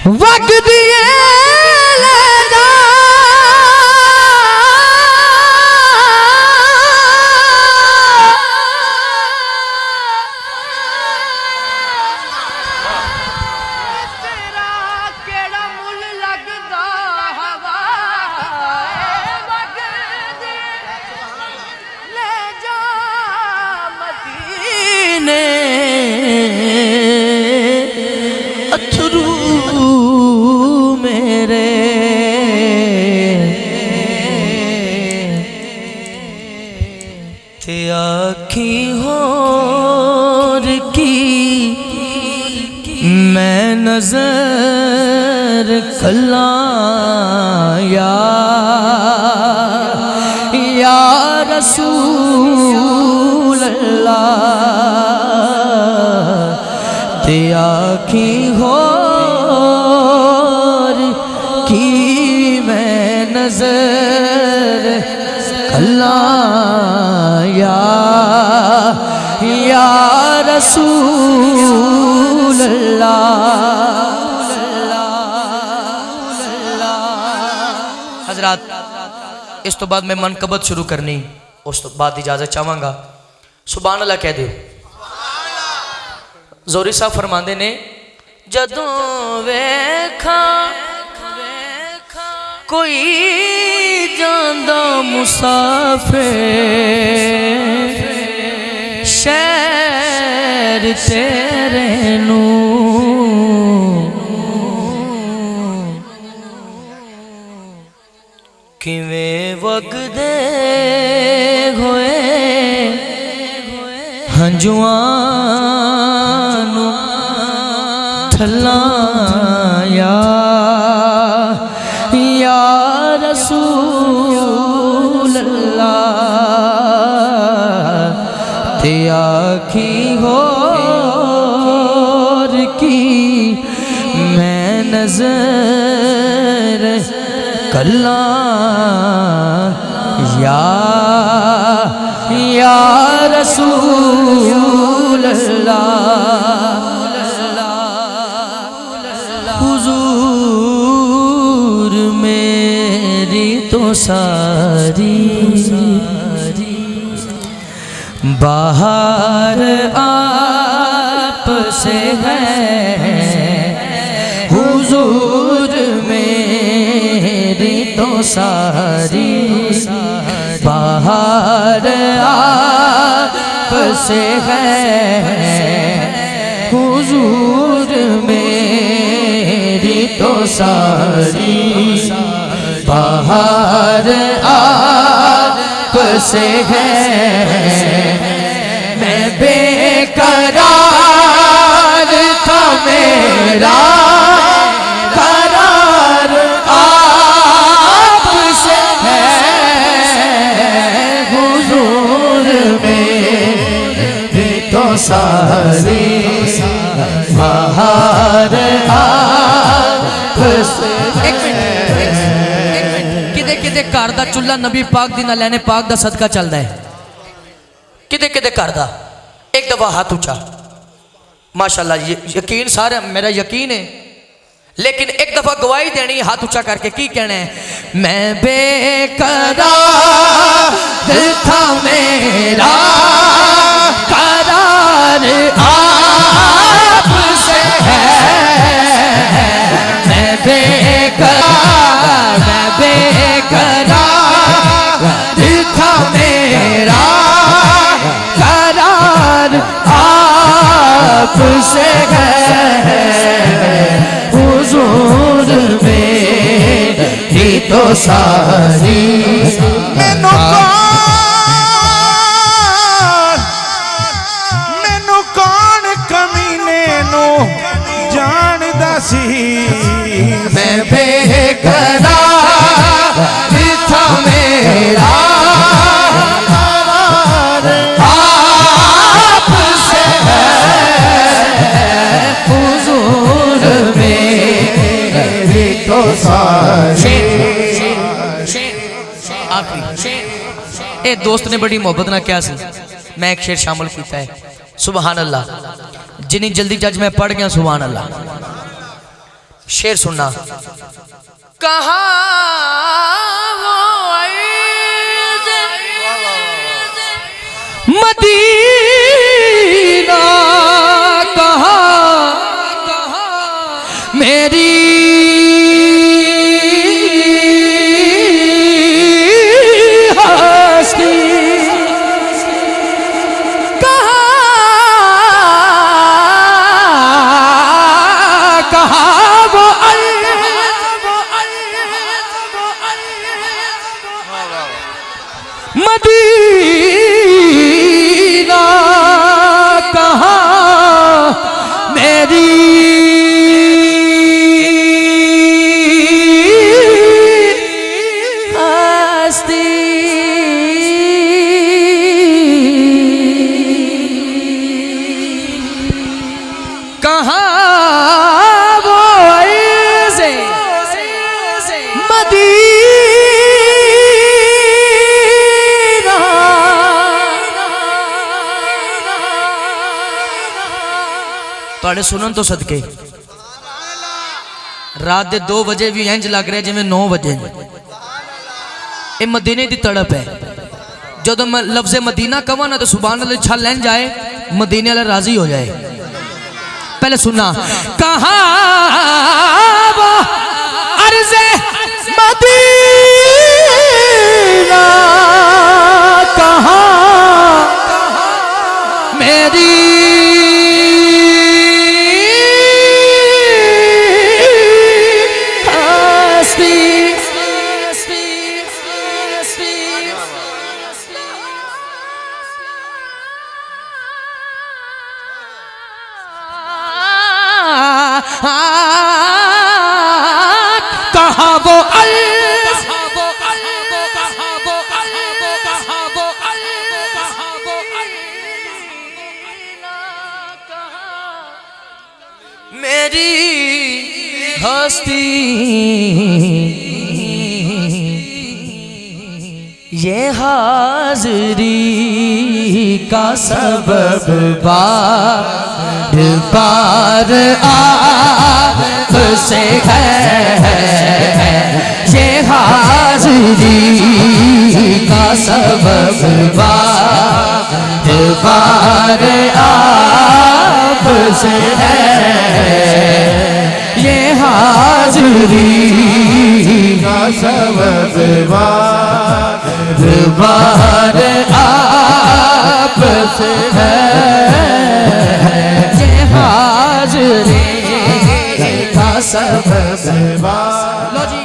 वग दिए लेना तेरा केड़ा मुल लगदा हवा वग दे ले जा मदीने अथरू मेरे ते आखी होर की मैं नजर कला या रसूल अल्लाह ते आखी होर की मैं नजर कला या रसूल अल्लाह। हजरात इस तो बाद मैं मनकबत शुरू करनी, उस तो बाद इजाजत चाहांगा। सुभान अल्लाह कह दो। जोरी साहब फरमाते ने जदों वेखा कोई जांदा मुसाफिर शहर तेरे नू किवें वगदे होए हंजुआं नू ठलाया या रसूल अल्लाह ते आखी होर की मैं नजर कला या रसूल अल्लाह। हुजूर मेरी तो सारी बाहर आप से है, हुजूर मेरी तो सारी बाहर आप से है, हुजूर मेरी तो सारी बाहर आप से है। मैं बेकरार था मेरा करार आप से है, हुजूर मेरी तो सारी बाहर आप से। एक मिनट किदे किदे घर दा चुल्ला नबी पाक दी नालैने पाक दा सदका चलदा है, किदे किदे घर दा। एक दफा हाथ ऊंचा माशाल्लाह, यकीन सारा मेरा यकीन है, लेकिन एक दफा गवाही देनी हाथ ऊंचा करके। की कहना है? मैं बेकरार था मेरा करार आप से है, मैं बेकरार था मेरा करार आप से है, हुजूर मेरी तो सारी मैनू कौन कमीने नू जानदा सी, मैं बेकरार था मेरा करार आप से है, हुजूर मेरी तो सारी। ए दोस्त ने बड़ी मोहब्बत ना क्या सी, मैं एक शेर शामिल किया है। सुभान अल्लाह, जिन्नी जल्दी जज मैं पढ़ गया सुभान अल्लाह। शेर सुनना। कहाँ वो मदीना, कहाँ मेरी हस्ती, कहाँ वो मदीना, कहाँ मेरी हस्ती, कहाँ वो ऐसे मदीना, तुहाडे सुनन तो सदके रात दे 2 बजे भी इंज लग रहा जिवें 9 बजे। ये मदीने की तड़प है। जदों मैं लफ्ज़े मदीना कहां ना तो सुभान अल्लाह छल लैन जाए, मदीने वाला राजी हो जाए। पहले सुनना। कहाँ वो अर्ज़े मदीना, कहाँ मेरी कहाँ वो मेरी हस्ती, ये हाज़री का सबब बार बार आपसे है, ये हाज़री का सबब बार बार आपसे है, ये हाज़री का सबब बार आपसे है, ये हाज़री का सबब। लो जी